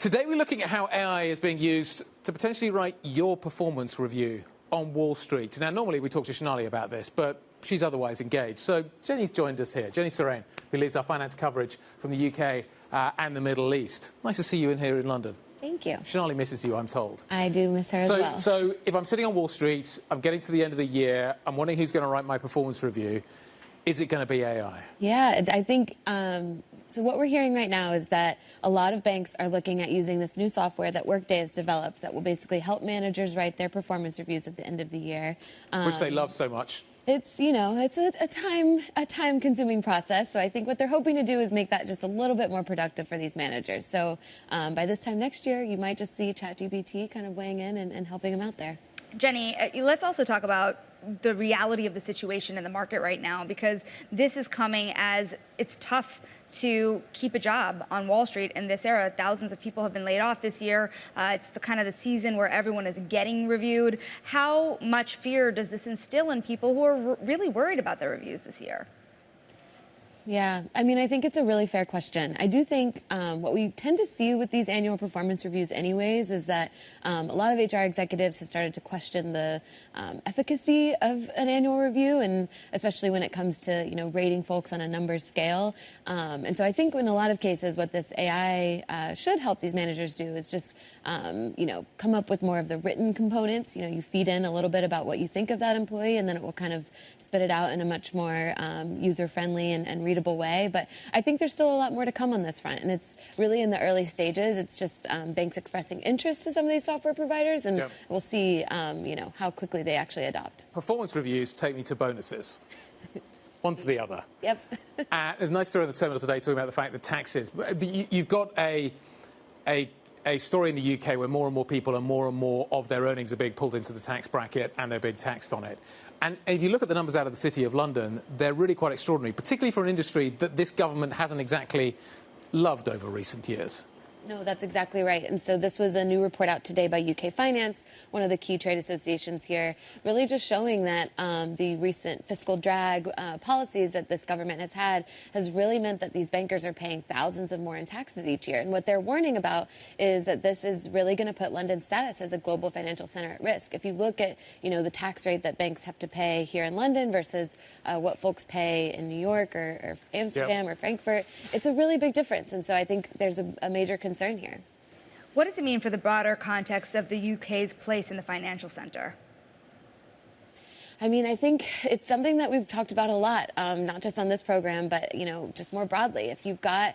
Today we're looking at how AI is being used to potentially write your performance review on Wall Street. Now, normally we talk to Surane about this, but she's otherwise engaged. So Jenny's joined us here. Jenny Surane, who leads our finance coverage from the UK and the Middle East. Nice to see you in here in London. Thank you. Surane misses you, I'm told. I do miss her as well. So if I'm sitting on Wall Street, I'm getting to the end of the year, I'm wondering who's going to write my performance review. Is it going to be AI? Yeah, I think, so what we're hearing right now is that a lot of banks are looking at using this new software that Workday has developed that will basically help managers write their performance reviews at the end of the year. Which they love so much. It's, you know, it's a time-consuming process. So I think what they're hoping to do is make that just a little bit more productive for these managers. So by this time next year, you might just see ChatGPT kind of weighing in and helping them out there. Jenny, let's also talk about the reality of the situation in the market right now, because this is coming as it's tough to keep a job on Wall Street in this era. Thousands of people have been laid off this year. It's the kind of the season where everyone is getting reviewed. How much fear does this instill in people who are really worried about their reviews this year? Yeah, I mean, I think it's a really fair question. I do think what we tend to see with these annual performance reviews anyways is that a lot of HR executives have started to question the efficacy of an annual review, and especially when it comes to, you know, rating folks on a numbers scale. And so I think in a lot of cases what this AI should help these managers do is just, you know, come up with more of the written components. You know, you feed in a little bit about what you think of that employee, and then it will kind of spit it out in a much more user-friendly and readable way. But I think there's still a lot more to come on this front, and it's really in the early stages. It's just banks expressing interest to some of these software providers, and we'll see, you know, how quickly they actually adopt. Performance reviews take me to bonuses. One to the other. Yep. There's a nice story in the terminal today talking about the fact that taxes. You've got a story in the UK where more and more people and more of their earnings are being pulled into the tax bracket and they're being taxed on it. And if you look at the numbers out of the City of London, they're really quite extraordinary, particularly for an industry that this government hasn't exactly loved over recent years. No, that's exactly right. And so this was a new report out today by UK Finance, one of the key trade associations here, really just showing that the recent fiscal drag policies that this government has had has really meant that these bankers are paying thousands of more in taxes each year. And what they're warning about is that this is really going to put London's status as a global financial center at risk. If you look at, you know, the tax rate that banks have to pay here in London versus what folks pay in New York or Amsterdam or Frankfurt, it's a really big difference. And so I think there's a major concern here. What does it mean for the broader context of the UK's place in the financial center? I mean, I think it's something that we've talked about a lot, not just on this program, but, you know, just more broadly. If you've got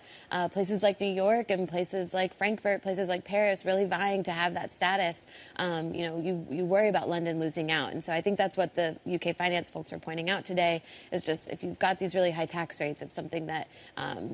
places like New York and places like Frankfurt, places like Paris really vying to have that status, you know, you worry about London losing out. And so I think that's what the UK finance folks are pointing out today, is just if you've got these really high tax rates, it's something that,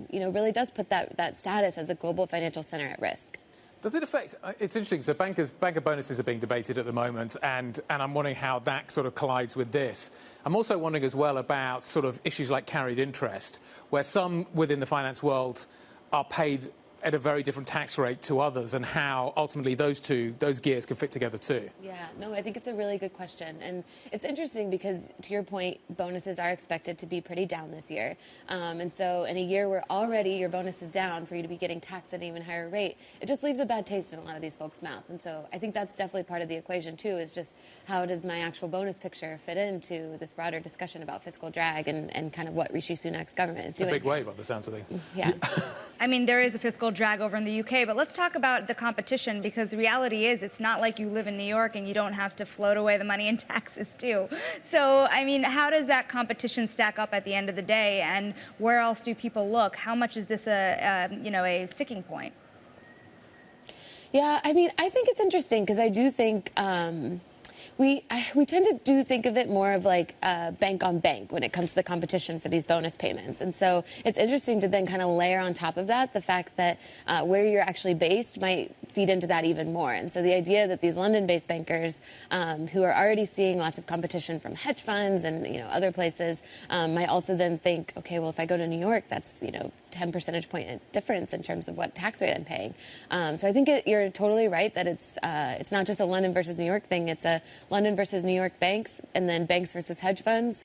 you know, really does put that status as a global financial center at risk. Does it affect, it's interesting, so banker bonuses are being debated at the moment, and I'm wondering how that sort of collides with this. I'm also wondering as well about sort of issues like carried interest, where some within the finance world are paid at a very different tax rate to others, and how ultimately those gears can fit together too. Yeah, no, I think it's a really good question. And it's interesting because, to your point, bonuses are expected to be pretty down this year. And so in a year where already your bonus is down, for you to be getting taxed at an even higher rate, it just leaves a bad taste in a lot of these folks' mouth. And so I think that's definitely part of the equation too, is just how does my actual bonus picture fit into this broader discussion about fiscal drag and kind of what Rishi Sunak's government is doing. A big wave by the sounds of things. Yeah. I mean, there is a fiscal drag over in the UK, but let's talk about the competition, because the reality is it's not like you live in New York and you don't have to float away the money in taxes too. So, I mean, how does that competition stack up at the end of the day, and where else do people look? How much is this a sticking point? Yeah, I mean, I think it's interesting because I do think we tend to think of it more of like bank on bank when it comes to the competition for these bonus payments. And so it's interesting to then kind of layer on top of that the fact that where you're actually based might feed into that even more. And so the idea that these London-based bankers who are already seeing lots of competition from hedge funds and, you know, other places might also then think, okay, well, if I go to New York, that's, you know, 10 percentage point difference in terms of what tax rate I'm paying. So I think you're totally right that it's not just a London versus New York thing. It's a London versus New York banks, and then banks versus hedge funds.